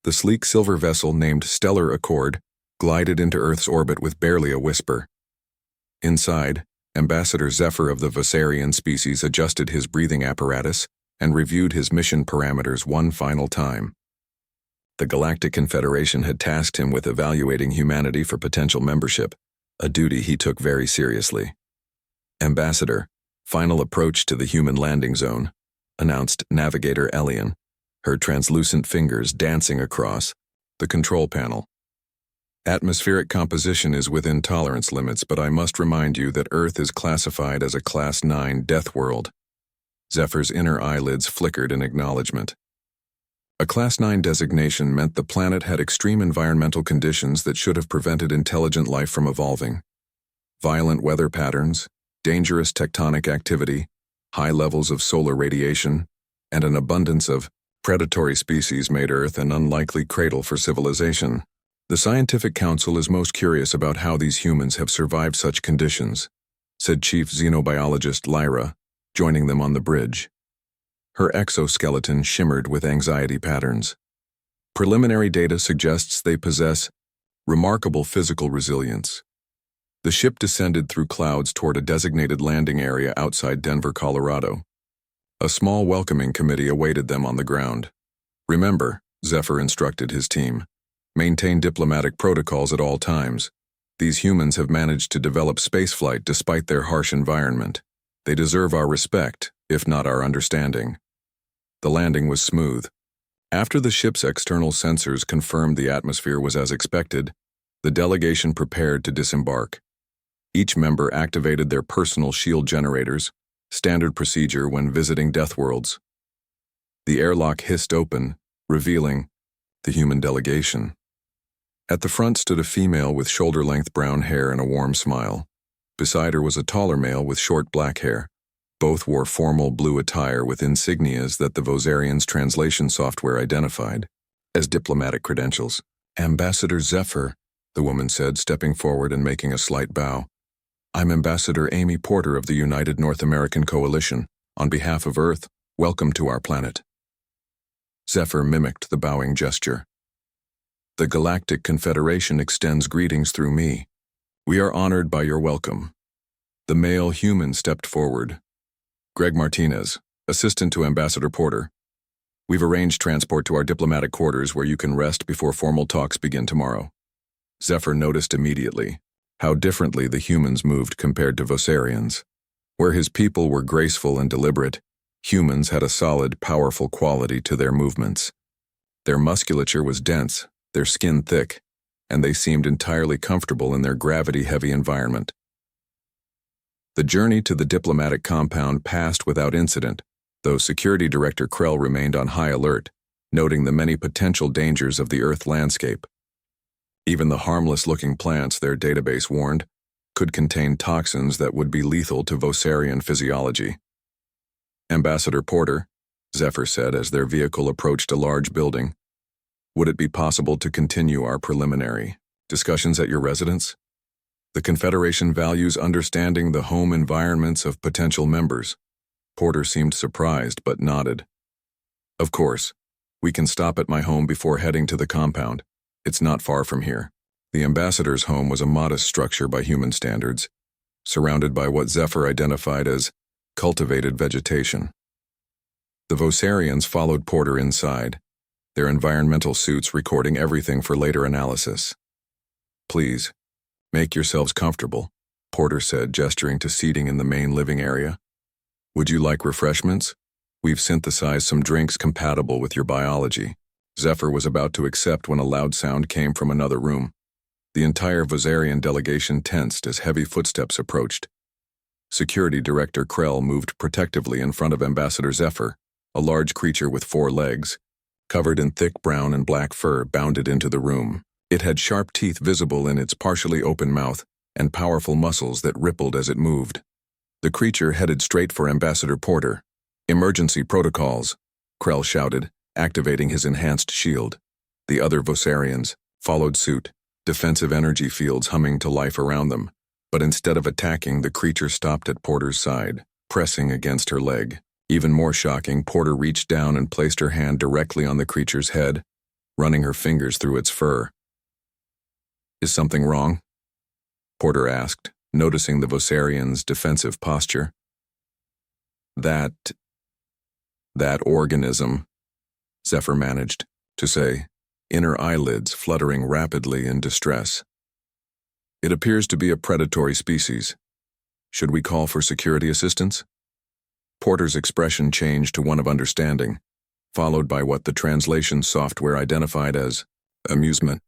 The sleek silver vessel named Stellar Accord glided into Earth's orbit with barely a whisper. Inside, Ambassador Zephyr of the Vossarian species adjusted his breathing apparatus and reviewed his mission parameters one final time. The Galactic Confederation had tasked him with evaluating humanity for potential membership, a duty he took very seriously. Ambassador, final approach to the human landing zone, announced Navigator Elian, her translucent fingers dancing across the control panel. Atmospheric composition is within tolerance limits, but I must remind you that Earth is classified as a Class 9 death world. Zephyr's inner eyelids flickered in acknowledgement. A Class 9 designation meant the planet had extreme environmental conditions that should have prevented intelligent life from evolving. Violent weather patterns, dangerous tectonic activity, high levels of solar radiation, and an abundance of predatory species made Earth an unlikely cradle for civilization. The Scientific Council is most curious about how these humans have survived such conditions, said Chief Xenobiologist Lyra, joining them on the bridge. Her exoskeleton shimmered with anxiety patterns. Preliminary data suggests they possess remarkable physical resilience. The ship descended through clouds toward a designated landing area outside Denver, Colorado. A small welcoming committee awaited them on the ground. Remember, Zephyr instructed his team, maintain diplomatic protocols at all times. These humans have managed to develop spaceflight despite their harsh environment. They deserve our respect, if not our understanding. The landing was smooth. After the ship's external sensors confirmed the atmosphere was as expected, the delegation prepared to disembark. Each member activated their personal shield generators, standard procedure when visiting death worlds. The airlock hissed open, revealing the human delegation. At the front stood a female with shoulder-length brown hair and a warm smile. Beside her was a taller male with short black hair. Both wore formal blue attire with insignias that the Vossarians' translation software identified as diplomatic credentials. Ambassador Zephyr, the woman said, stepping forward and making a slight bow. I'm Ambassador Amy Porter of the United North American Coalition. On behalf of Earth, welcome to our planet. Zephyr mimicked the bowing gesture. The Galactic Confederation extends greetings through me. We are honored by your welcome. The male human stepped forward. Greg Martinez, assistant to Ambassador Porter. We've arranged transport to our diplomatic quarters where you can rest before formal talks begin tomorrow. Zephyr noticed immediately how differently the humans moved compared to Vossarians. Where his people were graceful and deliberate, humans had a solid, powerful quality to their movements. Their musculature was dense, their skin thick, and they seemed entirely comfortable in their gravity-heavy environment. The journey to the diplomatic compound passed without incident, though Security Director Krell remained on high alert, noting the many potential dangers of the Earth landscape. Even the harmless-looking plants, their database warned, could contain toxins that would be lethal to Vossarian physiology. Ambassador Porter, Zephyr said as their vehicle approached a large building, would it be possible to continue our preliminary discussions at your residence? The Confederation values understanding the home environments of potential members. Porter seemed surprised but nodded. Of course, we can stop at my home before heading to the compound. It's not far from here. The ambassador's home was a modest structure by human standards, surrounded by what Zephyr identified as cultivated vegetation. The Vossarians followed Porter inside, their environmental suits recording everything for later analysis. Please, make yourselves comfortable, Porter said, gesturing to seating in the main living area. Would you like refreshments? We've synthesized some drinks compatible with your biology. Zephyr was about to accept when a loud sound came from another room. The entire Vossarian delegation tensed as heavy footsteps approached. Security Director Krell moved protectively in front of Ambassador Zephyr. A large creature with 4 legs, covered in thick brown and black fur, bounded into the room. It had sharp teeth visible in its partially open mouth and powerful muscles that rippled as it moved. The creature headed straight for Ambassador Porter. Emergency protocols, Krell shouted, activating his enhanced shield. The other Vossarians followed suit, defensive energy fields humming to life around them. But instead of attacking, the creature stopped at Porter's side, pressing against her leg. Even more shocking, Porter reached down and placed her hand directly on the creature's head, running her fingers through its fur. "Is something wrong?" Porter asked, noticing the Vosarian's defensive posture. That organism," Zephyr managed to say, inner eyelids fluttering rapidly in distress. "It appears to be a predatory species. Should we call for security assistance?" Porter's expression changed to one of understanding, followed by what the translation software identified as amusement.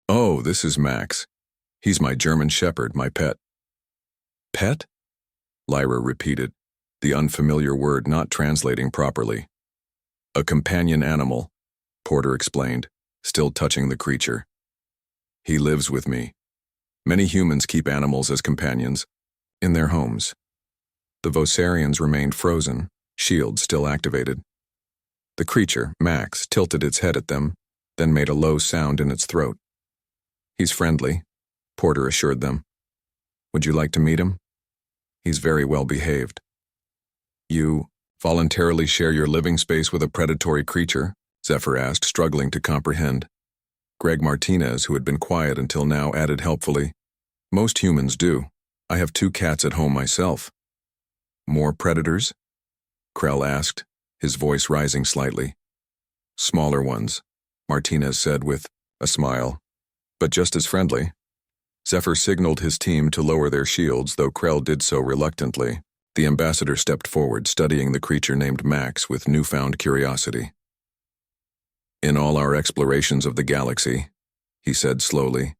"Oh, this is Max. He's my German shepherd, my pet." "Pet?" Lyra repeated, the unfamiliar word not translating properly. "A companion animal," Porter explained, still touching the creature. "He lives with me. Many humans keep animals as companions, in their homes." The Vosarians remained frozen, shields still activated. The creature, Max, tilted its head at them, then made a low sound in its throat. "He's friendly," Porter assured them. "Would you like to meet him? He's very well behaved." "You voluntarily share your living space with a predatory creature?" Zephyr asked, struggling to comprehend. Greg Martinez, who had been quiet until now, added helpfully, "Most humans do. I have 2 cats at home myself." "More predators?" Krell asked, his voice rising slightly. "Smaller ones," Martinez said with a smile, "but just as friendly." Zephyr signaled his team to lower their shields, though Krell did so reluctantly. The ambassador stepped forward, studying the creature named Max with newfound curiosity. "In all our explorations of the galaxy," he said slowly,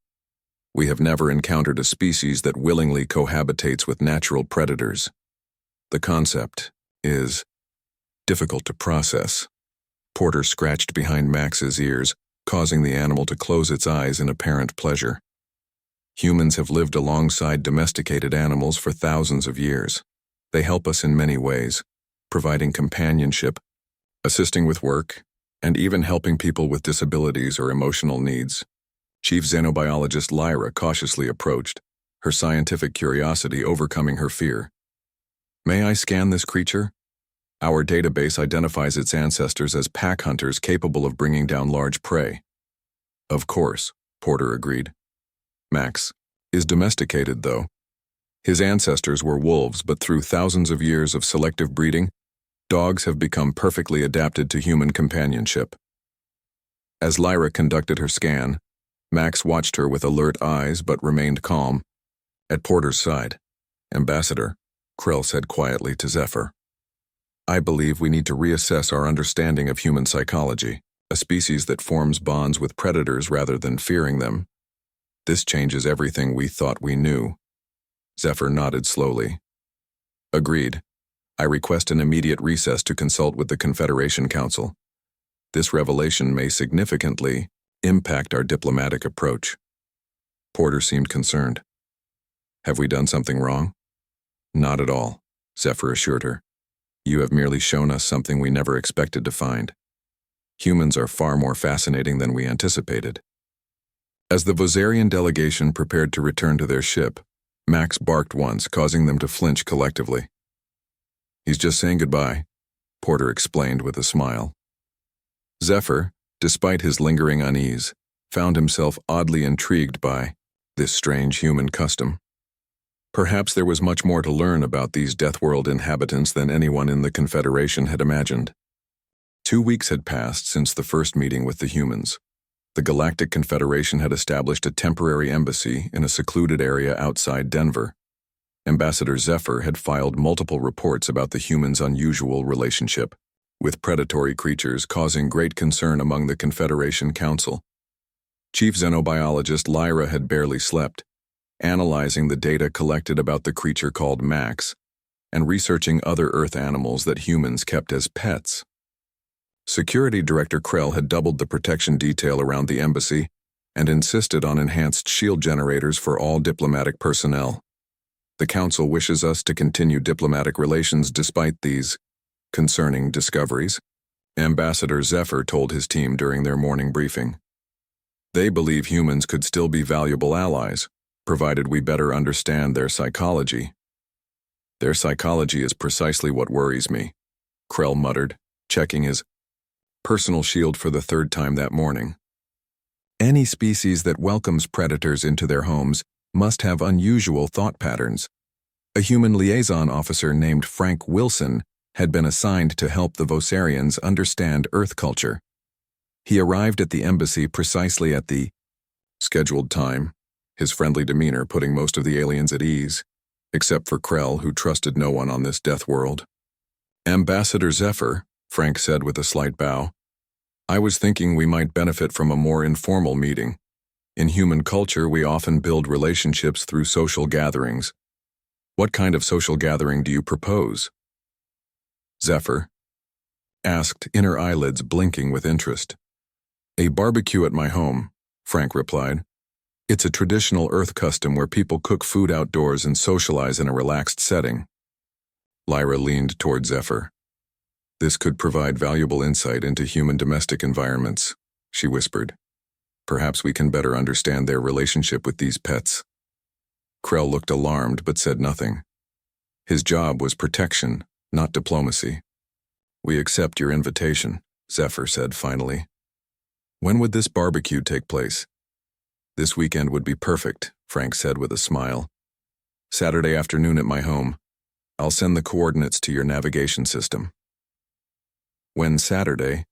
"we have never encountered a species that willingly cohabitates with natural predators. The concept is difficult to process." Porter scratched behind Max's ears, causing the animal to close its eyes in apparent pleasure. "Humans have lived alongside domesticated animals for thousands of years. They help us in many ways, providing companionship, assisting with work, and even helping people with disabilities or emotional needs." Chief Xenobiologist Lyra cautiously approached, her scientific curiosity overcoming her fear. "May I scan this creature? Our database identifies its ancestors as pack hunters capable of bringing down large prey." "Of course," Porter agreed. "Max is domesticated, though. His ancestors were wolves, but through thousands of years of selective breeding, dogs have become perfectly adapted to human companionship." As Lyra conducted her scan, Max watched her with alert eyes but remained calm. At Porter's side, "Ambassador," Krell said quietly to Zephyr, "I believe we need to reassess our understanding of human psychology, a species that forms bonds with predators rather than fearing them. This changes everything we thought we knew." Zephyr nodded slowly. "Agreed. I request an immediate recess to consult with the Confederation Council. This revelation may significantly impact our diplomatic approach." Porter seemed concerned. "Have we done something wrong?" "Not at all," Zephyr assured her. "You have merely shown us something we never expected to find. Humans are far more fascinating than we anticipated." As the Vosarian delegation prepared to return to their ship, Max barked once, causing them to flinch collectively. "He's just saying goodbye," Porter explained with a smile. Zephyr, despite his lingering unease, found himself oddly intrigued by this strange human custom. Perhaps there was much more to learn about these Deathworld inhabitants than anyone in the Confederation had imagined. 2 weeks had passed since the first meeting with the humans. The Galactic Confederation had established a temporary embassy in a secluded area outside Denver. Ambassador Zephyr had filed multiple reports about the humans' unusual relationship, with predatory creatures causing great concern among the Confederation Council. Chief Xenobiologist Lyra had barely slept, analyzing the data collected about the creature called Max, and researching other Earth animals that humans kept as pets. Security Director Krell had doubled the protection detail around the embassy and insisted on enhanced shield generators for all diplomatic personnel. "The Council wishes us to continue diplomatic relations despite these concerning discoveries," Ambassador Zephyr told his team during their morning briefing. "They believe humans could still be valuable allies, provided we better understand their psychology." "Their psychology is precisely what worries me," Krell muttered, checking his personal shield for the 3rd time that morning. Any species that welcomes predators into their homes must have unusual thought patterns. A human liaison officer named Frank Wilson had been assigned to help the Vosarians understand Earth culture. He arrived at the embassy precisely at the scheduled time, his friendly demeanor putting most of the aliens at ease, except for Krell, who trusted no one on this death world. "Ambassador Zephyr," Frank said with a slight bow, "I was thinking we might benefit from a more informal meeting. In human culture, we often build relationships through social gatherings. What kind of social gathering do you propose?" Zephyr asked, inner eyelids blinking with interest. "A barbecue at my home," Frank replied. "It's a traditional Earth custom where people cook food outdoors and socialize in a relaxed setting." Lyra leaned toward Zephyr. "This could provide valuable insight into human domestic environments," she whispered. "Perhaps we can better understand their relationship with these pets." Krell looked alarmed but said nothing. His job was protection, not diplomacy. "We accept your invitation," Zephyr said finally. "When would this barbecue take place?" "This weekend would be perfect," Frank said with a smile. "Saturday afternoon at my home. I'll send the coordinates to your navigation system." When Saturday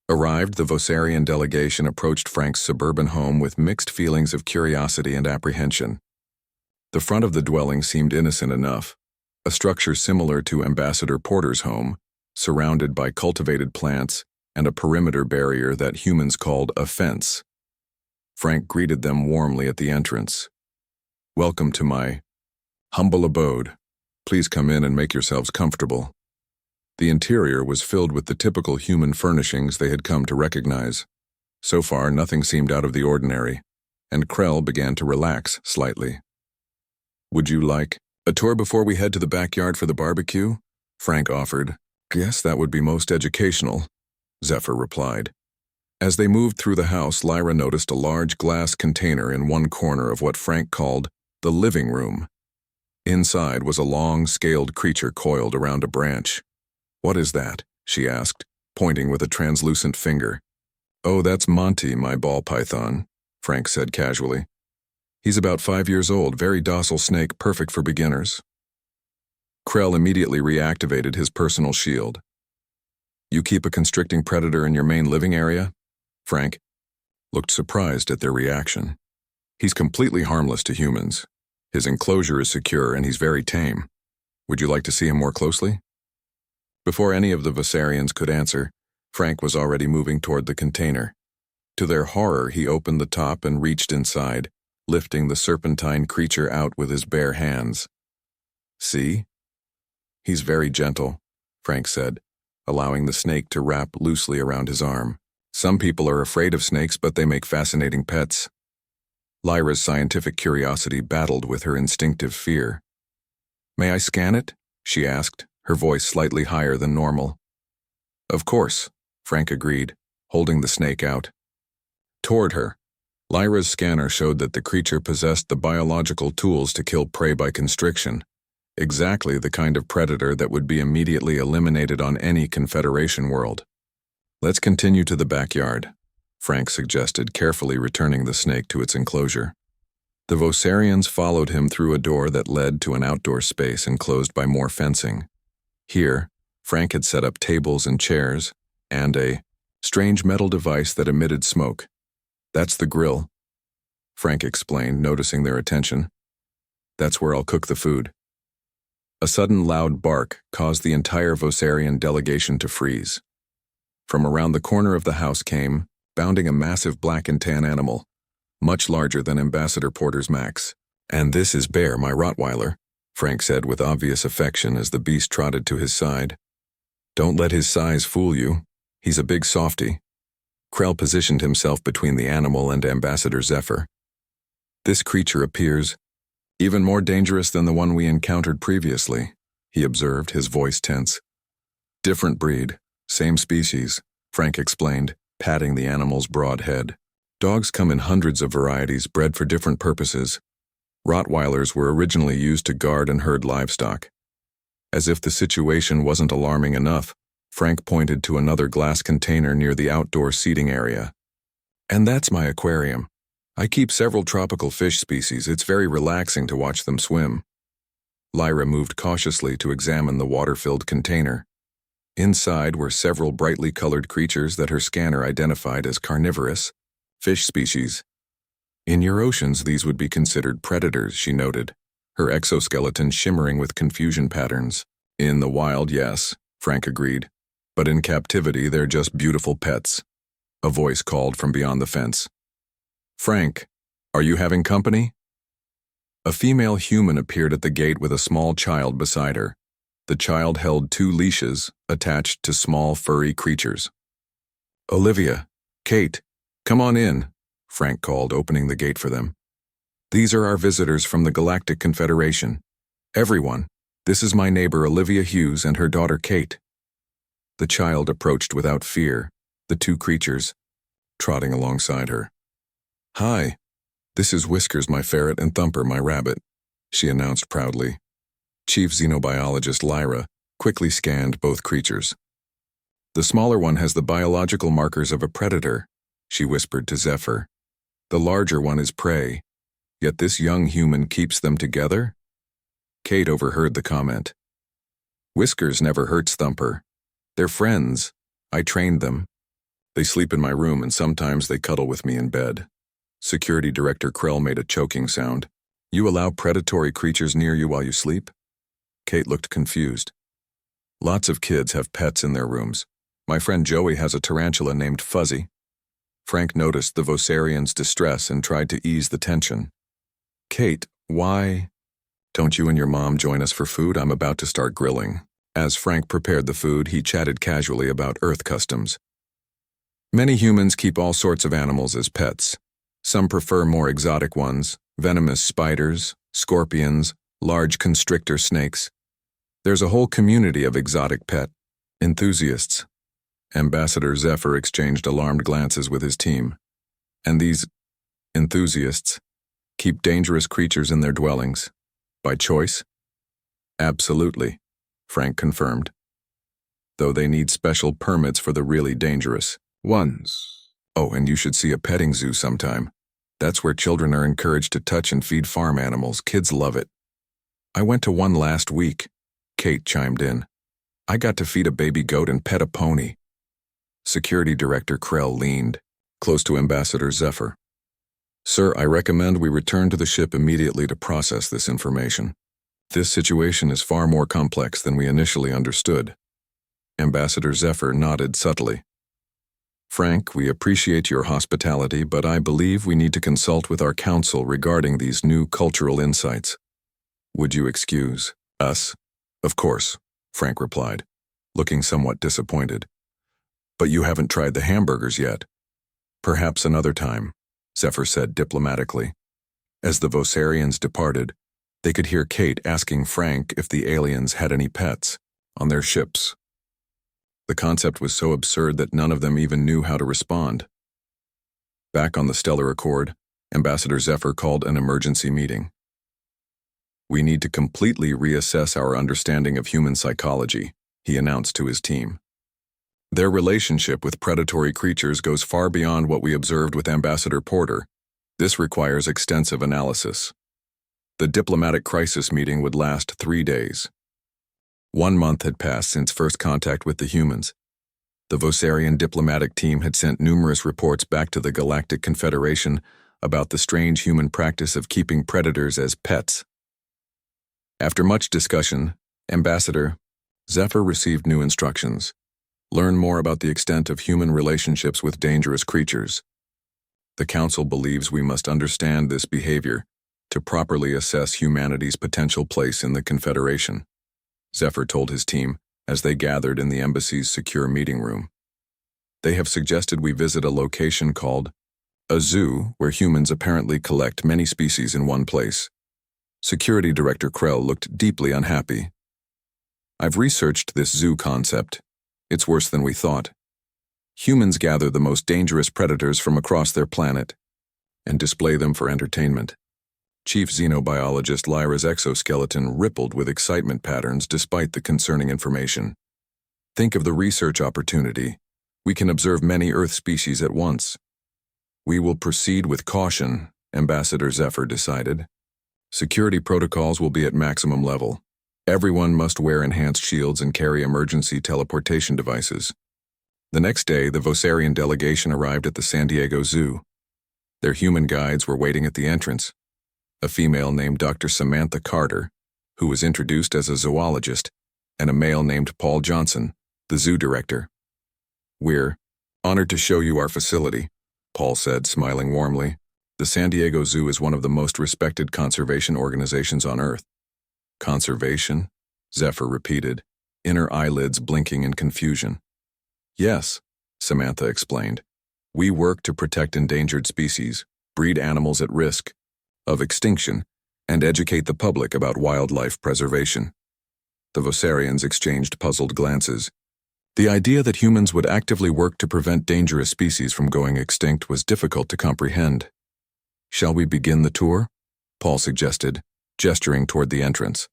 arrived, the Vosarian delegation approached Frank's suburban home with mixed feelings of curiosity and apprehension. The front of the dwelling seemed innocent enough, a structure similar to Ambassador Porter's home, surrounded by cultivated plants and a perimeter barrier that humans called a fence. Frank greeted them warmly at the entrance. "Welcome to my humble abode. Please come in and make yourselves comfortable." The interior was filled with the typical human furnishings they had come to recognize. So far, nothing seemed out of the ordinary, and Krell began to relax slightly. "Would you like a tour before we head to the backyard for the barbecue?" Frank offered. "Yes, that would be most educational," Zephyr replied. As they moved through the house, Lyra noticed a large glass container in one corner of what Frank called the living room. Inside was a long, scaled creature coiled around a branch. "What is that?" she asked, pointing with a translucent finger. "Oh, that's Monty, my ball python," Frank said casually. "He's about 5 years old, very docile snake, perfect for beginners." Krell immediately reactivated his personal shield. "You keep a constricting predator in your main living area?" Frank looked surprised at their reaction. "He's completely harmless to humans. His enclosure is secure and he's very tame. Would you like to see him more closely?" Before any of the Vosarians could answer, Frank was already moving toward the container. To their horror, he opened the top and reached inside, lifting the serpentine creature out with his bare hands. "See? He's very gentle," Frank said, allowing the snake to wrap loosely around his arm. "Some people are afraid of snakes, but they make fascinating pets." Lyra's scientific curiosity battled with her instinctive fear. "May I scan it?" she asked, her voice slightly higher than normal. "Of course," Frank agreed, holding the snake out. Toward her, Lyra's scanner showed that the creature possessed the biological tools to kill prey by constriction, exactly the kind of predator that would be immediately eliminated on any Confederation world. "Let's continue to the backyard," Frank suggested, carefully returning the snake to its enclosure. The Vosarians followed him through a door that led to an outdoor space enclosed by more fencing. Here, Frank had set up tables and chairs, and a strange metal device that emitted smoke. "That's the grill," Frank explained, noticing their attention. "That's where I'll cook the food." A sudden loud bark caused the entire Vosarian delegation to freeze. From around the corner of the house came, bounding a massive black and tan animal, much larger than Ambassador Porter's Max. "And this is Bear, my Rottweiler," Frank said with obvious affection as the beast trotted to his side. "Don't let his size fool you. He's a big softy." Krell positioned himself between the animal and Ambassador Zephyr. "This creature appears even more dangerous than the one we encountered previously," he observed, his voice tense. "Different breed, same species," Frank explained, patting the animal's broad head. "Dogs come in hundreds of varieties, bred for different purposes. Rottweilers were originally used to guard and herd livestock." As if the situation wasn't alarming enough, Frank pointed to another glass container near the outdoor seating area. And that's my aquarium. I keep several tropical fish species. It's very relaxing to watch them swim. Lyra moved cautiously to examine the water-filled container. Inside were several brightly colored creatures that her scanner identified as carnivorous fish species. In your oceans, these would be considered predators, she noted, her exoskeleton shimmering with confusion patterns. In the wild, yes, Frank agreed. But in captivity, they're just beautiful pets. A voice called from beyond the fence. Frank, are you having company? A female human appeared at the gate with a small child beside her. The child held 2 leashes attached to small furry creatures. Olivia, Kate, come on in, Frank called, opening the gate for them. These are our visitors from the Galactic Confederation. Everyone, this is my neighbor Olivia Hughes and her daughter Kate. The child approached without fear, the 2 creatures trotting alongside her. Hi, this is Whiskers, my ferret, and Thumper, my rabbit, she announced proudly. Chief xenobiologist Lyra quickly scanned both creatures. The smaller one has the biological markers of a predator, she whispered to Zephyr. The larger one is prey, yet this young human keeps them together? Kate overheard the comment. Whiskers never hurts Thumper. They're friends. I trained them. They sleep in my room and sometimes they cuddle with me in bed. Security Director Krell made a choking sound. You allow predatory creatures near you while you sleep? Kate looked confused. Lots of kids have pets in their rooms. My friend Joey has a tarantula named Fuzzy. Frank noticed the Vosarian's distress and tried to ease the tension. Kate, why? Don't you and your mom join us for food? I'm about to start grilling. As Frank prepared the food, he chatted casually about Earth customs. Many humans keep all sorts of animals as pets. Some prefer more exotic ones, venomous spiders, scorpions, large constrictor snakes. There's a whole community of exotic pet enthusiasts. Ambassador Zephyr exchanged alarmed glances with his team. And these enthusiasts keep dangerous creatures in their dwellings. By choice? Absolutely, Frank confirmed. Though they need special permits for the really dangerous ones. Oh, and you should see a petting zoo sometime. That's where children are encouraged to touch and feed farm animals. Kids love it. I went to one last week, Kate chimed in. I got to feed a baby goat and pet a pony. Security Director Krell leaned close to Ambassador Zephyr. Sir, I recommend we return to the ship immediately to process this information. This situation is far more complex than we initially understood. Ambassador Zephyr nodded subtly. Frank, we appreciate your hospitality, but I believe we need to consult with our council regarding these new cultural insights. Would you excuse us? Of course, Frank replied, looking somewhat disappointed. But you haven't tried the hamburgers yet. Perhaps another time, Zephyr said diplomatically. As the Vosarians departed, they could hear Kate asking Frank if the aliens had any pets on their ships. The concept was so absurd that none of them even knew how to respond. Back on the Stellar Accord, Ambassador Zephyr called an emergency meeting. We need to completely reassess our understanding of human psychology, he announced to his team. Their relationship with predatory creatures goes far beyond what we observed with Ambassador Porter. This requires extensive analysis. The diplomatic crisis meeting would last 3 days. 1 month had passed since first contact with the humans. The Vosarian diplomatic team had sent numerous reports back to the Galactic Confederation about the strange human practice of keeping predators as pets. After much discussion, Ambassador Zephyr received new instructions. Learn more about the extent of human relationships with dangerous creatures. The Council believes we must understand this behavior to properly assess humanity's potential place in the Confederation, Zephyr told his team as they gathered in the embassy's secure meeting room. They have suggested we visit a location called a zoo where humans apparently collect many species in one place. Security Director Krell looked deeply unhappy. I've researched this zoo concept. It's worse than we thought. Humans gather the most dangerous predators from across their planet and display them for entertainment. Chief xenobiologist Lyra's exoskeleton rippled with excitement patterns despite the concerning information. Think of the research opportunity. We can observe many Earth species at once. We will proceed with caution, Ambassador Zephyr decided. Security protocols will be at maximum level. Everyone must wear enhanced shields and carry emergency teleportation devices. The next day, the Vosarian delegation arrived at the San Diego Zoo. Their human guides were waiting at the entrance. A female named Dr. Samantha Carter, who was introduced as a zoologist, and a male named Paul Johnson, the zoo director. "We're honored to show you our facility," Paul said, smiling warmly. "The San Diego Zoo is one of the most respected conservation organizations on Earth." "Conservation?" Zephyr repeated, inner eyelids blinking in confusion. "Yes," Samantha explained. "We work to protect endangered species, breed animals at risk of extinction, and educate the public about wildlife preservation." The Vosarians exchanged puzzled glances. The idea that humans would actively work to prevent dangerous species from going extinct was difficult to comprehend. "Shall we begin the tour?" Paul suggested, gesturing toward the entrance.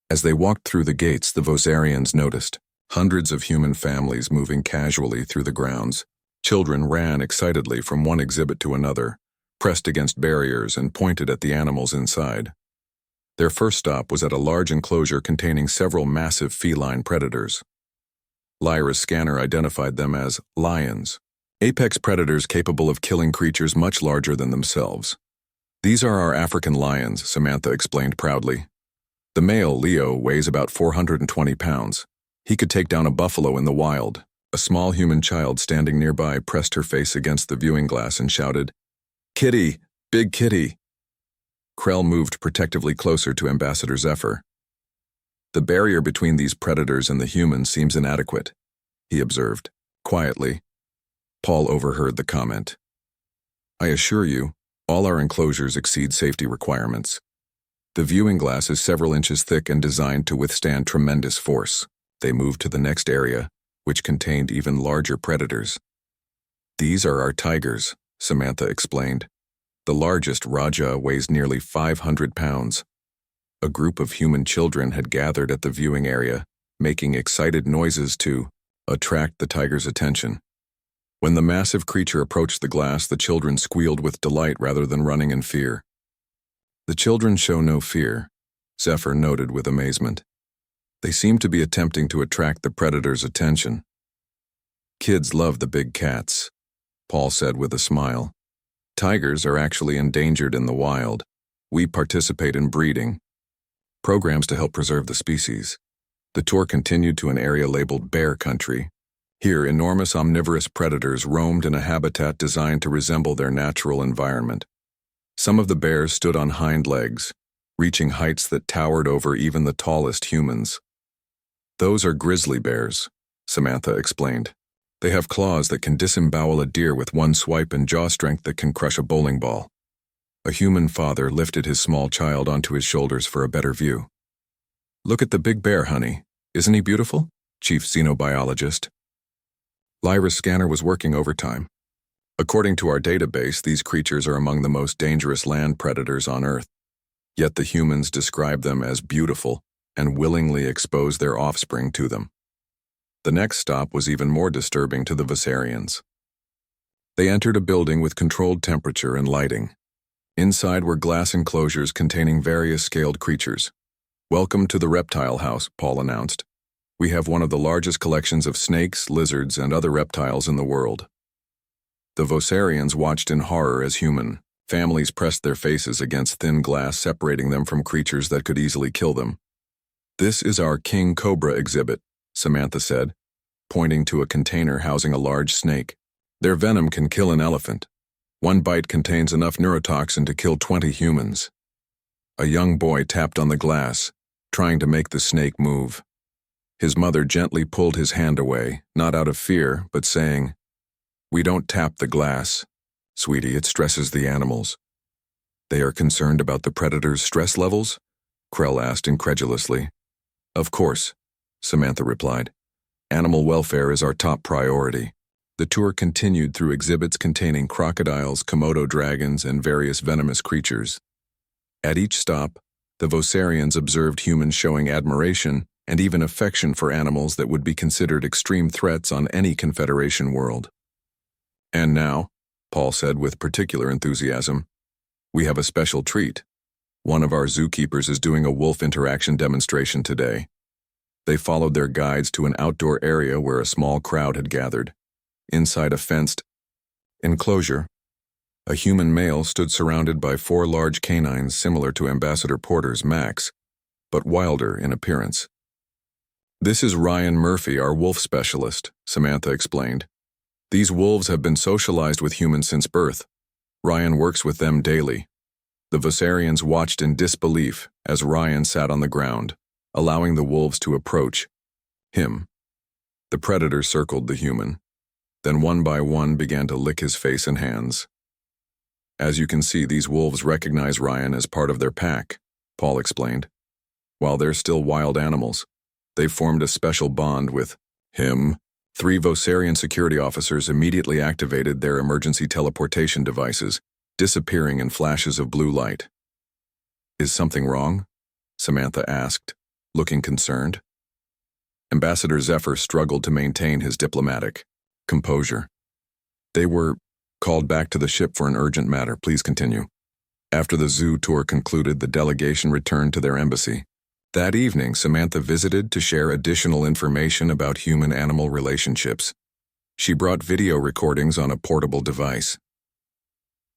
As they walked through the gates, the Vosarians noticed hundreds of human families moving casually through the grounds. Children ran excitedly from one exhibit to another, pressed against barriers and pointed at the animals inside. Their first stop was at a large enclosure containing several massive feline predators. Lyra's scanner identified them as lions, apex predators capable of killing creatures much larger than themselves. "These are our African lions," Samantha explained proudly. "The male, Leo, weighs about 420 pounds. He could take down a buffalo in the wild." A small human child standing nearby pressed her face against the viewing glass and shouted, "Kitty! Big kitty!" Krell moved protectively closer to Ambassador Zephyr. "The barrier between these predators and the humans seems inadequate," he observed, quietly. Paul overheard the comment. "I assure you, all our enclosures exceed safety requirements. The viewing glass is several inches thick and designed to withstand tremendous force." They moved to the next area, which contained even larger predators. "These are our tigers," Samantha explained. "The largest, Raja, weighs nearly 500 pounds. A group of human children had gathered at the viewing area, making excited noises to attract the tiger's attention. When the massive creature approached the glass, the children squealed with delight rather than running in fear. "The children show no fear," Zephyr noted with amazement. "They seem to be attempting to attract the predator's attention." "Kids love the big cats," Paul said with a smile. "Tigers are actually endangered in the wild. We participate in breeding programs to help preserve the species." The tour continued to an area labeled Bear Country. Here, enormous omnivorous predators roamed in a habitat designed to resemble their natural environment. Some of the bears stood on hind legs, reaching heights that towered over even the tallest humans. "Those are grizzly bears," Samantha explained. "They have claws that can disembowel a deer with one swipe and jaw strength that can crush a bowling ball." A human father lifted his small child onto his shoulders for a better view. "Look at the big bear, honey. Isn't he beautiful?" Chief Xenobiologist. Lyra's scanner was working overtime. "According to our database, these creatures are among the most dangerous land predators on Earth. Yet the humans describe them as beautiful and willingly expose their offspring to them." The next stop was even more disturbing to the Vosarians. They entered a building with controlled temperature and lighting. Inside were glass enclosures containing various scaled creatures. "Welcome to the reptile house," Paul announced. "We have one of the largest collections of snakes, lizards, and other reptiles in the world." The Vosarians watched in horror as human families pressed their faces against thin glass separating them from creatures that could easily kill them. "This is our king cobra exhibit," Samantha said, pointing to a container housing a large snake. "Their venom can kill an elephant. One bite contains enough neurotoxin to kill 20 humans." A young boy tapped on the glass, trying to make the snake move. His mother gently pulled his hand away, not out of fear, but saying, "We don't tap the glass. Sweetie, it stresses the animals." "They are concerned about the predator's stress levels?" Krell asked incredulously. "Of course," Samantha replied. "Animal welfare is our top priority." The tour continued through exhibits containing crocodiles, Komodo dragons, and various venomous creatures. At each stop, the Vosarians observed humans showing admiration and even affection for animals that would be considered extreme threats on any Confederation world. "And now," Paul said with particular enthusiasm. We have a special treat. One of our zookeepers is doing a wolf interaction demonstration today. They followed their guides to an outdoor area where a small crowd had gathered. Inside a fenced enclosure, a human male stood surrounded by 4 large canines similar to Ambassador Porter's Max, but wilder in appearance. This is Ryan Murphy, our wolf specialist, Samantha explained. These wolves have been socialized with humans since birth. Ryan works with them daily. The Vossarians watched in disbelief as Ryan sat on the ground, allowing the wolves to approach him. The predator circled the human, then one by one began to lick his face and hands. As you can see, these wolves recognize Ryan as part of their pack, Paul explained. While they're still wild animals, they've formed a special bond with him. 3 Vossarian security officers immediately activated their emergency teleportation devices, disappearing in flashes of blue light. Is something wrong? Samantha asked, looking concerned. Ambassador Zephyr struggled to maintain his diplomatic composure. They were called back to the ship for an urgent matter. Please continue. After the zoo tour concluded, the delegation returned to their embassy. That evening, Samantha visited to share additional information about human-animal relationships. She brought video recordings on a portable device.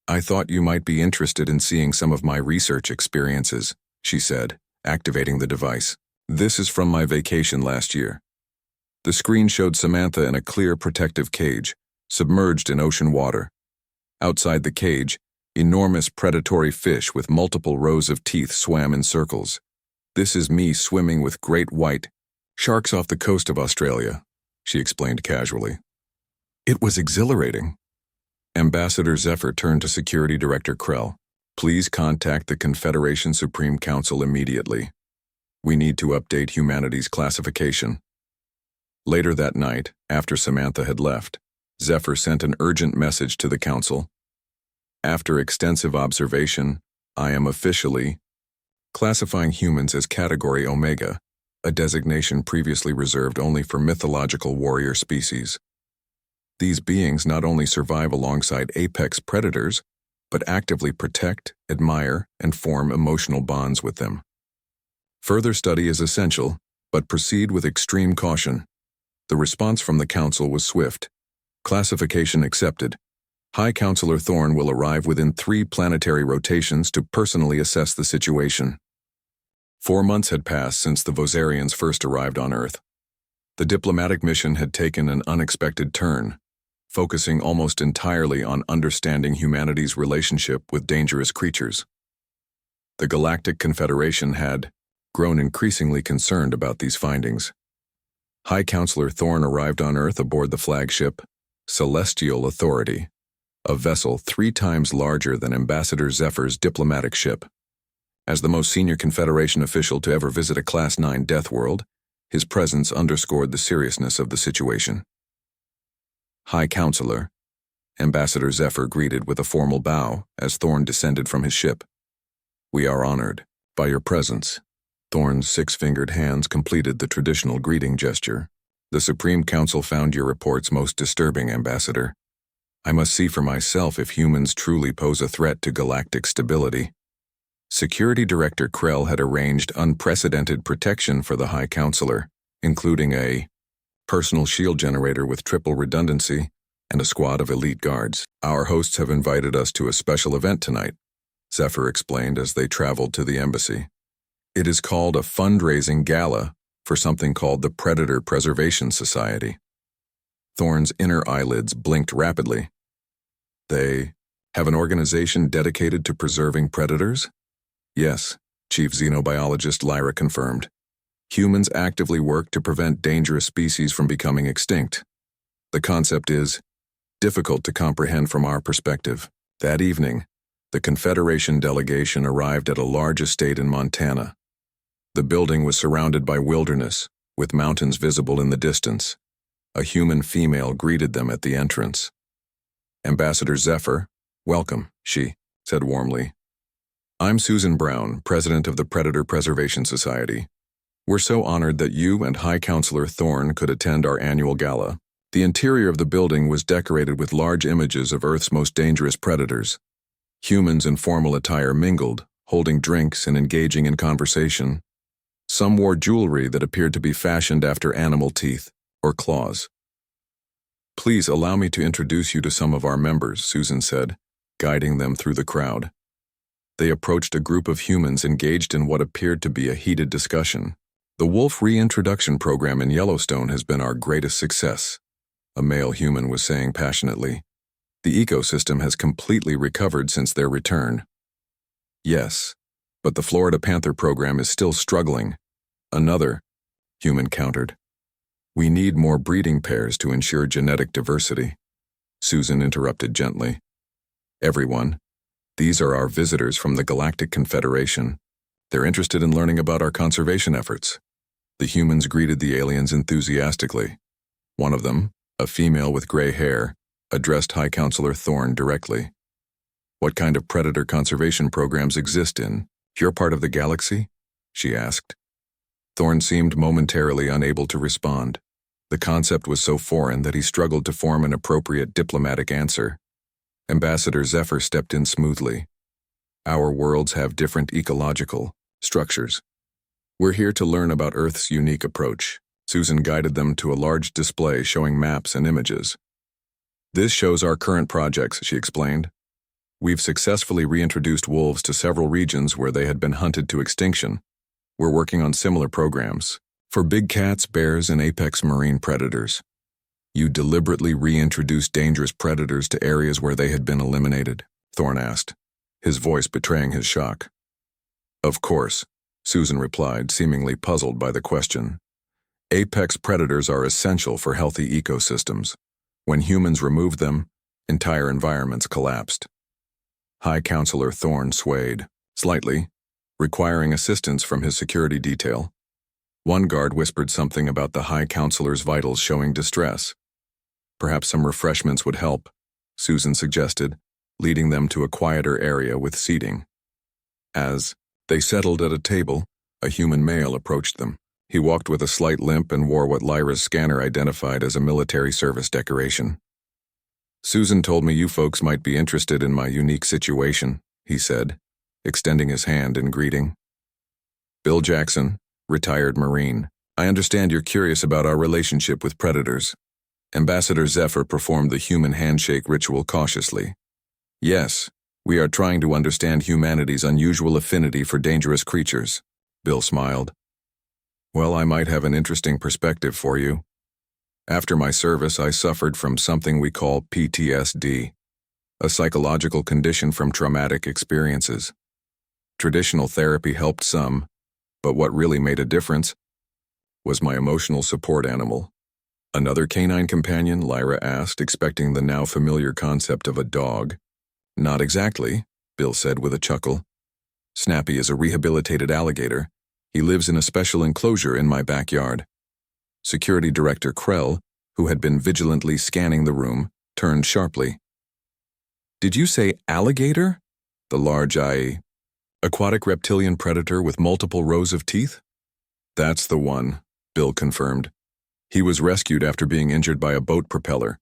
I thought you might be interested in seeing some of my research experiences, she said, activating the device. This is from my vacation last year. The screen showed Samantha in a clear protective cage, submerged in ocean water. Outside the cage, enormous predatory fish with multiple rows of teeth swam in circles. This is me swimming with great white sharks off the coast of Australia, she explained casually. It was exhilarating. Ambassador Zephyr turned to Security Director Krell. Please contact the Confederation Supreme Council immediately. We need to update humanity's classification. Later that night, after Samantha had left, Zephyr sent an urgent message to the Council. After extensive observation, I am officially classifying humans as Category Omega, a designation previously reserved only for mythological warrior species. These beings not only survive alongside apex predators, but actively protect, admire, and form emotional bonds with them. Further study is essential, but proceed with extreme caution. The response from the Council was swift. Classification accepted. High Counselor Thorne will arrive within 3 planetary rotations to personally assess the situation. 4 months had passed since the Vossarians first arrived on Earth. The diplomatic mission had taken an unexpected turn, focusing almost entirely on understanding humanity's relationship with dangerous creatures. The Galactic Confederation had grown increasingly concerned about these findings. High Counselor Thorne arrived on Earth aboard the flagship Celestial Authority, a vessel 3 times larger than Ambassador Zephyr's diplomatic ship. As the most senior Confederation official to ever visit a Class 9 death world, his presence underscored the seriousness of the situation. High Counselor, Ambassador Zephyr greeted with a formal bow as Thorne descended from his ship. We are honored by your presence. Thorne's 6-fingered hands completed the traditional greeting gesture. The Supreme Council found your reports most disturbing, Ambassador. I must see for myself if humans truly pose a threat to galactic stability. Security Director Krell had arranged unprecedented protection for the High Counselor, including a personal shield generator with triple redundancy and a squad of elite guards. Our hosts have invited us to a special event tonight, Zephyr explained as they traveled to the embassy. It is called a fundraising gala for something called the Predator Preservation Society. Thorne's inner eyelids blinked rapidly. They have an organization dedicated to preserving predators? Yes, Chief Xenobiologist Lyra confirmed. Humans actively work to prevent dangerous species from becoming extinct. The concept is difficult to comprehend from our perspective. That evening, the Confederation delegation arrived at a large estate in Montana. The building was surrounded by wilderness, with mountains visible in the distance. A human female greeted them at the entrance. Ambassador Zephyr, welcome, she said warmly. I'm Susan Brown, president of the Predator Preservation Society. We're so honored that you and High Counselor Thorne could attend our annual gala. The interior of the building was decorated with large images of Earth's most dangerous predators. Humans in formal attire mingled, holding drinks and engaging in conversation. Some wore jewelry that appeared to be fashioned after animal teeth or claws. "Please allow me to introduce you to some of our members," Susan said, guiding them through the crowd. They approached a group of humans engaged in what appeared to be a heated discussion. "The wolf reintroduction program in Yellowstone has been our greatest success," a male human was saying passionately. "The ecosystem has completely recovered since their return." "Yes, but the Florida panther program is still struggling," another human countered. "We need more breeding pairs to ensure genetic diversity," Susan interrupted gently. "Everyone, these are our visitors from the Galactic Confederation. They're interested in learning about our conservation efforts." The humans greeted the aliens enthusiastically. One of them, a female with gray hair, addressed High Counselor Thorne directly. "What kind of predator conservation programs exist in your part of the galaxy?" she asked. Thorne seemed momentarily unable to respond. The concept was so foreign that he struggled to form an appropriate diplomatic answer. Ambassador Zephyr stepped in smoothly. "Our worlds have different ecological structures. We're here to learn about Earth's unique approach." Susan guided them to a large display showing maps and images. "This shows our current projects," she explained. "We've successfully reintroduced wolves to several regions where they had been hunted to extinction. We're working on similar programs for big cats, bears, and apex marine predators." "You deliberately reintroduced dangerous predators to areas where they had been eliminated?" Thorne asked, his voice betraying his shock. "Of course," Susan replied, seemingly puzzled by the question. "Apex predators are essential for healthy ecosystems. When humans removed them, entire environments collapsed." High Counselor Thorne swayed slightly, requiring assistance from his security detail. One guard whispered something about the High Counselor's vitals showing distress. "Perhaps some refreshments would help," Susan suggested, leading them to a quieter area with seating. As they settled at a table, a human male approached them. He walked with a slight limp and wore what Lyra's scanner identified as a military service decoration. "Susan told me you folks might be interested in my unique situation," he said, extending his hand in greeting. "Bill Jackson, retired Marine. I understand you're curious about our relationship with predators." Ambassador Zephyr performed the human handshake ritual cautiously. "Yes, we are trying to understand humanity's unusual affinity for dangerous creatures," Bill smiled. "Well, I might have an interesting perspective for you. After my service, I suffered from something we call PTSD, a psychological condition from traumatic experiences. Traditional therapy helped some, but what really made a difference was my emotional support animal." "Another canine companion?" Lyra asked, expecting the now familiar concept of a dog. "Not exactly," Bill said with a chuckle. "Snappy is a rehabilitated alligator. He lives in a special enclosure in my backyard." Security Director Krell, who had been vigilantly scanning the room, turned sharply. "Did you say alligator? The large aquatic reptilian predator with multiple rows of teeth?" "That's the one," Bill confirmed. "He was rescued after being injured by a boat propeller.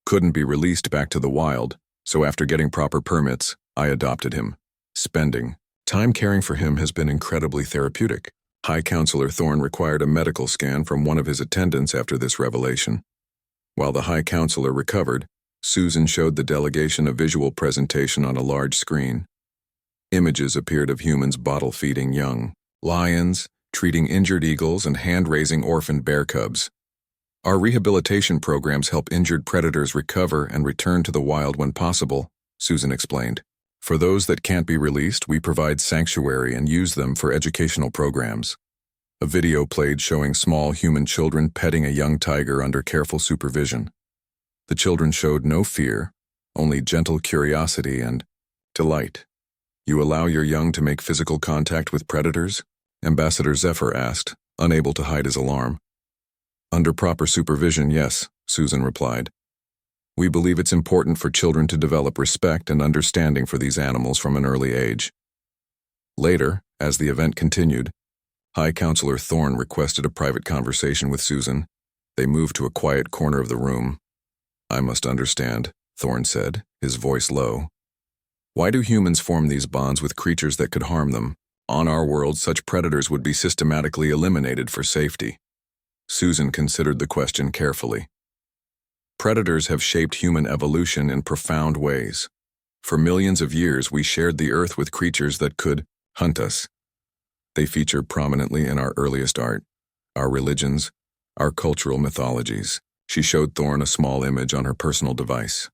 Couldn't be released back to the wild, so after getting proper permits, I adopted him. Spending time caring for him has been incredibly therapeutic." High Counselor Thorne required a medical scan from one of his attendants after this revelation. While the High Counselor recovered, Susan showed the delegation a visual presentation on a large screen. Images appeared of humans bottle-feeding young lions, treating injured eagles, and hand-raising orphaned bear cubs. "Our rehabilitation programs help injured predators recover and return to the wild when possible," Susan explained. "For those that can't be released, we provide sanctuary and use them for educational programs." A video played showing small human children petting a young tiger under careful supervision. The children showed no fear, only gentle curiosity and delight. "You allow your young to make physical contact with predators?" Ambassador Zephyr asked, unable to hide his alarm. "Under proper supervision, yes," Susan replied. "We believe it's important for children to develop respect and understanding for these animals from an early age." Later, as the event continued, High Counselor Thorne requested a private conversation with Susan, They moved to a quiet corner of the room. "I must understand," Thorn said, his voice low. "Why do humans form these bonds with creatures that could harm them? On our world, such predators would be systematically eliminated for safety." Susan considered the question carefully. "Predators have shaped human evolution in profound ways. For millions of years, we shared the earth with creatures that could hunt us. They feature prominently in our earliest art, our religions, our cultural mythologies." She showed Thorn a small image on her personal device.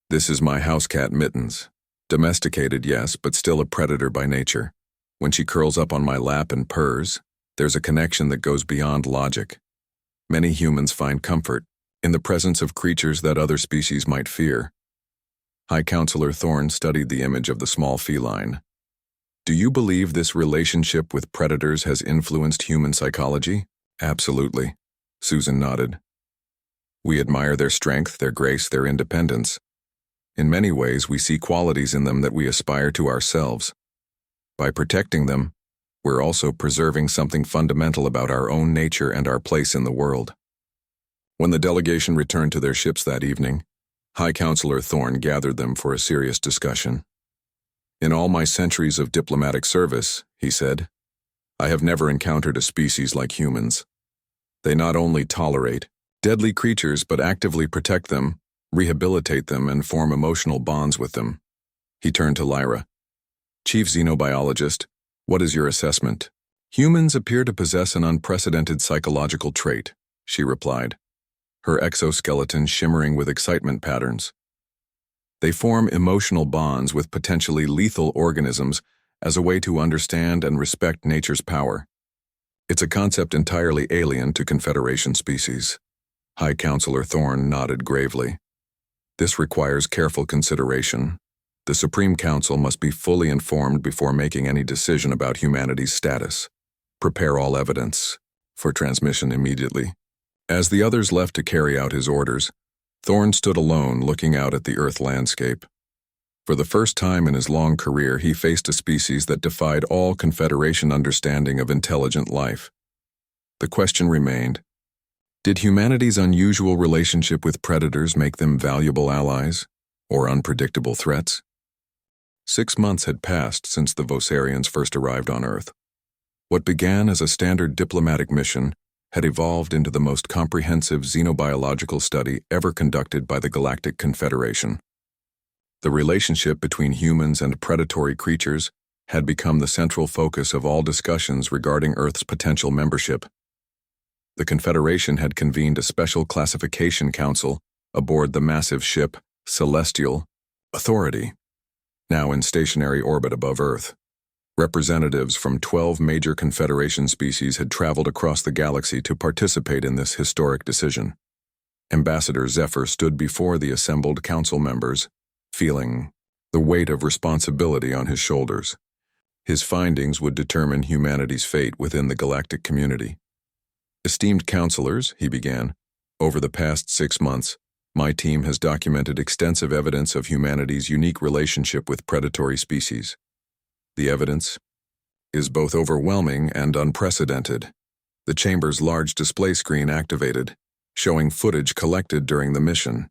"This is my house cat, Mittens. Domesticated, yes, but still a predator by nature. When she curls up on my lap and purrs, there's a connection that goes beyond logic. Many humans find comfort in the presence of creatures that other species might fear." High Counselor Thorn studied the image of the small feline. "Do you believe this relationship with predators has influenced human psychology?" "Absolutely," Susan nodded. "We admire their strength, their grace, their independence. In many ways, we see qualities in them that we aspire to ourselves. By protecting them, we're also preserving something fundamental about our own nature and our place in the world." When the delegation returned to their ships that evening, High Counselor Thorn gathered them for a serious discussion. "In all my centuries of diplomatic service," he said, "I have never encountered a species like humans. They not only tolerate deadly creatures but actively protect them, rehabilitate them, and form emotional bonds with them." He turned to Lyra. "Chief Xenobiologist, what is your assessment?" "Humans appear to possess an unprecedented psychological trait," she replied, her exoskeleton shimmering with excitement patterns. "They form emotional bonds with potentially lethal organisms as a way to understand and respect nature's power. It's a concept entirely alien to Confederation species." High Counselor Thorn nodded gravely. "This requires careful consideration. The Supreme Council must be fully informed before making any decision about humanity's status. Prepare all evidence for transmission immediately." As the others left to carry out his orders, Thorn stood alone looking out at the Earth landscape. For the first time in his long career, he faced a species that defied all Confederation understanding of intelligent life. The question remained, did humanity's unusual relationship with predators make them valuable allies or unpredictable threats? 6 months had passed since the Vosarians first arrived on Earth. What began as a standard diplomatic mission had evolved into the most comprehensive xenobiological study ever conducted by the Galactic Confederation. The relationship between humans and predatory creatures had become the central focus of all discussions regarding Earth's potential membership. The Confederation had convened a special classification council aboard the massive ship Celestial Authority, now in stationary orbit above Earth. Representatives from 12 major Confederation species had traveled across the galaxy to participate in this historic decision. Ambassador Zephyr stood before the assembled council members, feeling the weight of responsibility on his shoulders. His findings would determine humanity's fate within the galactic community. "Esteemed counselors," he began, "over the past 6 months, my team has documented extensive evidence of humanity's unique relationship with predatory species. The evidence is both overwhelming and unprecedented." The chamber's large display screen activated, showing footage collected during the mission.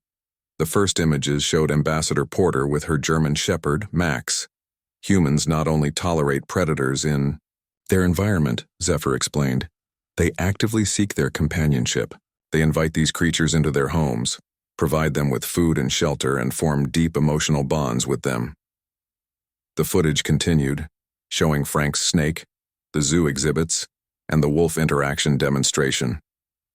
The first images showed Ambassador Porter with her German Shepherd, Max. "Humans not only tolerate predators in their environment," Zephyr explained. "They actively seek their companionship. They invite these creatures into their homes, provide them with food and shelter, and form deep emotional bonds with them." The footage continued, showing Frank's snake, the zoo exhibits, and the wolf interaction demonstration.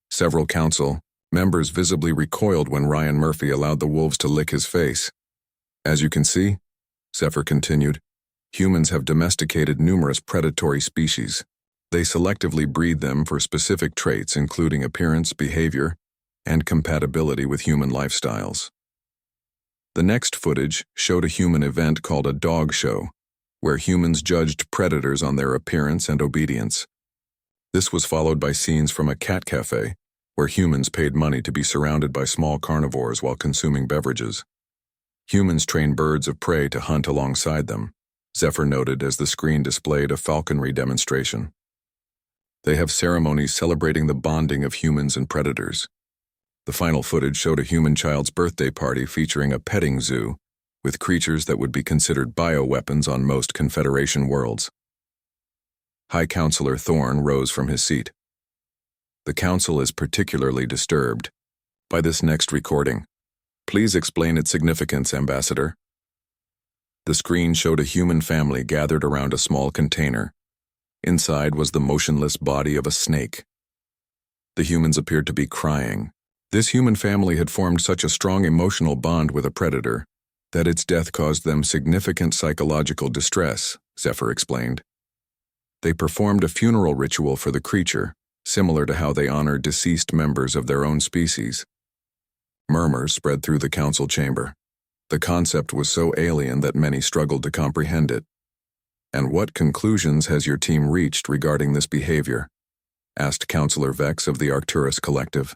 Several council members visibly recoiled when Ryan Murphy allowed the wolves to lick his face. "As you can see," Zephyr continued, "humans have domesticated numerous predatory species. They selectively breed them for specific traits including appearance, behavior, and compatibility with human lifestyles." The next footage showed a human event called a dog show, where humans judged predators on their appearance and obedience. This was followed by scenes from a cat cafe, where humans paid money to be surrounded by small carnivores while consuming beverages. Humans train birds of prey to hunt alongside them, Zephyr noted as the screen displayed a falconry demonstration. They have ceremonies celebrating the bonding of humans and predators. The final footage showed a human child's birthday party featuring a petting zoo with creatures that would be considered bioweapons on most Confederation worlds. High Counselor Thorn rose from his seat. The Council is particularly disturbed by this next recording. Please explain its significance, Ambassador. The screen showed a human family gathered around a small container. Inside was the motionless body of a snake. The humans appeared to be crying. This human family had formed such a strong emotional bond with a predator that its death caused them significant psychological distress, Zephyr explained. They performed a funeral ritual for the creature, similar to how they honor deceased members of their own species. Murmurs spread through the council chamber. The concept was so alien that many struggled to comprehend it. And what conclusions has your team reached regarding this behavior? Asked Counselor Vex of the Arcturus Collective.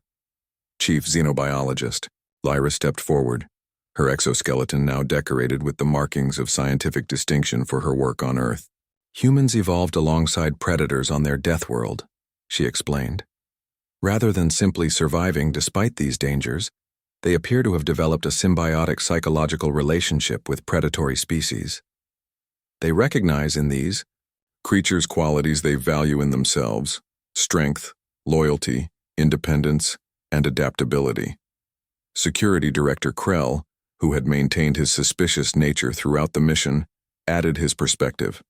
Chief Xenobiologist, Lyra stepped forward, her exoskeleton now decorated with the markings of scientific distinction for her work on Earth. Humans evolved alongside predators on their death world, she explained. Rather than simply surviving despite these dangers, they appear to have developed a symbiotic psychological relationship with predatory species. They recognize in these creatures qualities they value in themselves: strength, loyalty, independence, and adaptability. Security Director Krell, who had maintained his suspicious nature throughout the mission, added his perspective.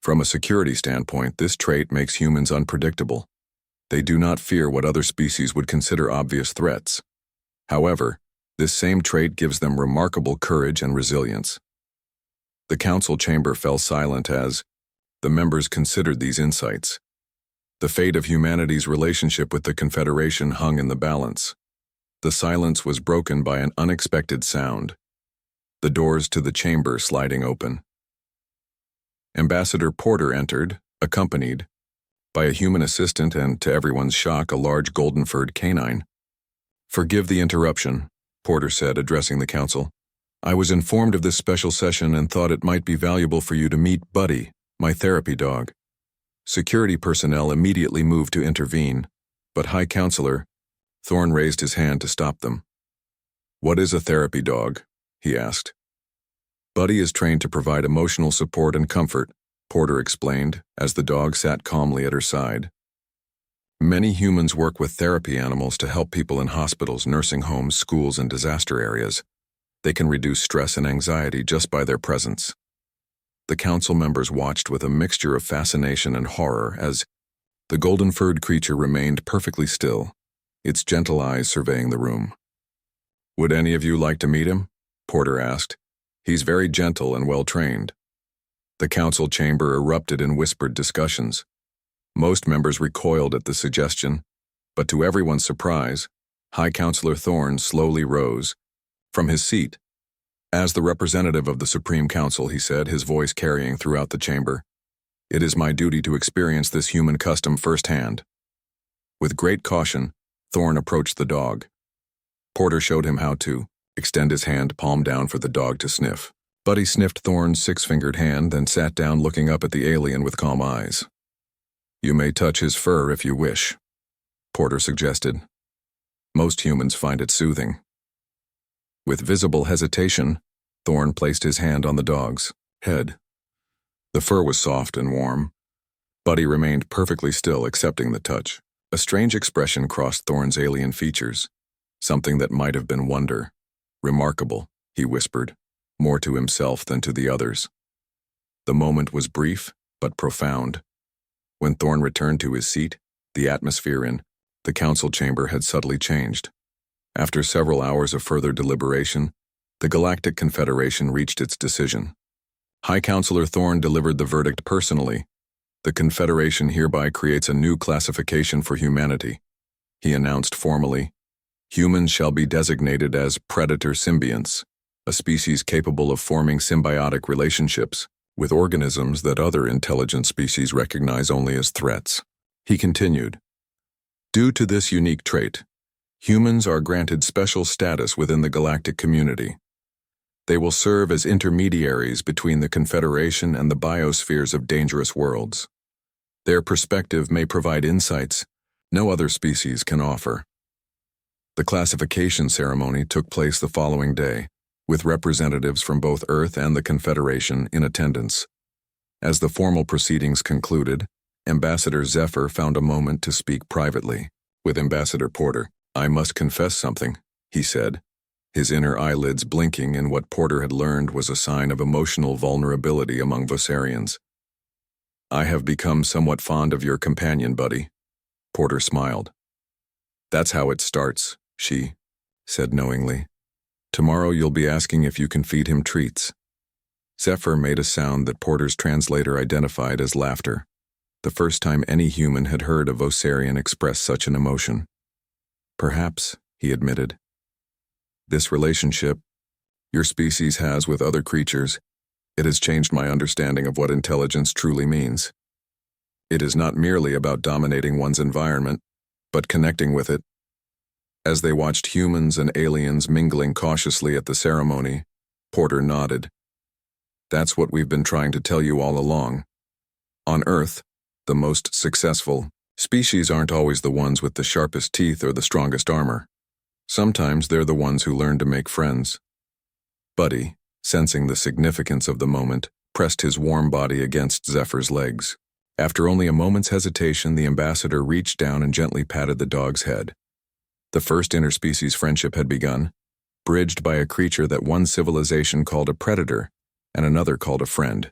From a security standpoint, this trait makes humans unpredictable. They do not fear what other species would consider obvious threats. However, this same trait gives them remarkable courage and resilience. The council chamber fell silent as the members considered these insights. The fate of humanity's relationship with the Confederation hung in the balance. The silence was broken by an unexpected sound. The doors to the chamber sliding open. Ambassador Porter entered, accompanied by a human assistant and, to everyone's shock, a large golden-furred canine. "Forgive the interruption," Porter said, addressing the council. "I was informed of this special session and thought it might be valuable for you to meet Buddy, my therapy dog." Security personnel immediately moved to intervene, but High Counselor Thorn raised his hand to stop them. "What is a therapy dog?" he asked. "Buddy is trained to provide emotional support and comfort," Porter explained, as the dog sat calmly at her side. "Many humans work with therapy animals to help people in hospitals, nursing homes, schools, and disaster areas. They can reduce stress and anxiety just by their presence." The council members watched with a mixture of fascination and horror as the golden-furred creature remained perfectly still, its gentle eyes surveying the room. "Would any of you like to meet him?" Porter asked. "He's very gentle and well-trained." The council chamber erupted in whispered discussions. Most members recoiled at the suggestion, but to everyone's surprise, High Counselor Thorn slowly rose from his seat. "As the representative of the Supreme Council," he said, his voice carrying throughout the chamber, "it is my duty to experience this human custom firsthand." With great caution, Thorn approached the dog. Porter showed him how to extend his hand palm down for the dog to sniff. Buddy sniffed Thorn's six-fingered hand, then sat down looking up at the alien with calm eyes. "You may touch his fur if you wish," Porter suggested. Most humans find it soothing. With visible hesitation, Thorn placed his hand on the dog's head. The fur was soft and warm. Buddy remained perfectly still, accepting the touch. A strange expression crossed Thorn's alien features, something that might have been wonder. "Remarkable," he whispered, more to himself than to the others. The moment was brief, but profound. When Thorn returned to his seat, the atmosphere in the council chamber had subtly changed. After several hours of further deliberation, the Galactic Confederation reached its decision. High Counselor Thorn delivered the verdict personally. "The Confederation hereby creates a new classification for humanity," he announced formally. "Humans shall be designated as predator symbionts, a species capable of forming symbiotic relationships with organisms that other intelligent species recognize only as threats." He continued, "Due to this unique trait, humans are granted special status within the galactic community. They will serve as intermediaries between the Confederation and the biospheres of dangerous worlds. Their perspective may provide insights no other species can offer. The classification ceremony took place the following day, with representatives from both Earth and the Confederation in attendance. As the formal proceedings concluded, Ambassador Zephyr found a moment to speak privately with Ambassador Porter. "I must confess something," he said, his inner eyelids blinking in what Porter had learned was a sign of emotional vulnerability among Vossarians. "I have become somewhat fond of your companion, buddy." Porter smiled. "That's how it starts," she said knowingly. "Tomorrow you'll be asking if you can feed him treats." Zephyr made a sound that Porter's translator identified as laughter, the first time any human had heard a Vossarian express such an emotion. "Perhaps," he admitted. "This relationship your species has with other creatures, it has changed my understanding of what intelligence truly means. It is not merely about dominating one's environment, but connecting with it." As they watched humans and aliens mingling cautiously at the ceremony, Porter nodded. "That's what we've been trying to tell you all along. On Earth, the most successful species aren't always the ones with the sharpest teeth or the strongest armor. Sometimes they're the ones who learn to make friends." Buddy, sensing the significance of the moment, pressed his warm body against Zephyr's legs. After only a moment's hesitation, the ambassador reached down and gently patted the dog's head. The first interspecies friendship had begun, bridged by a creature that one civilization called a predator and another called a friend.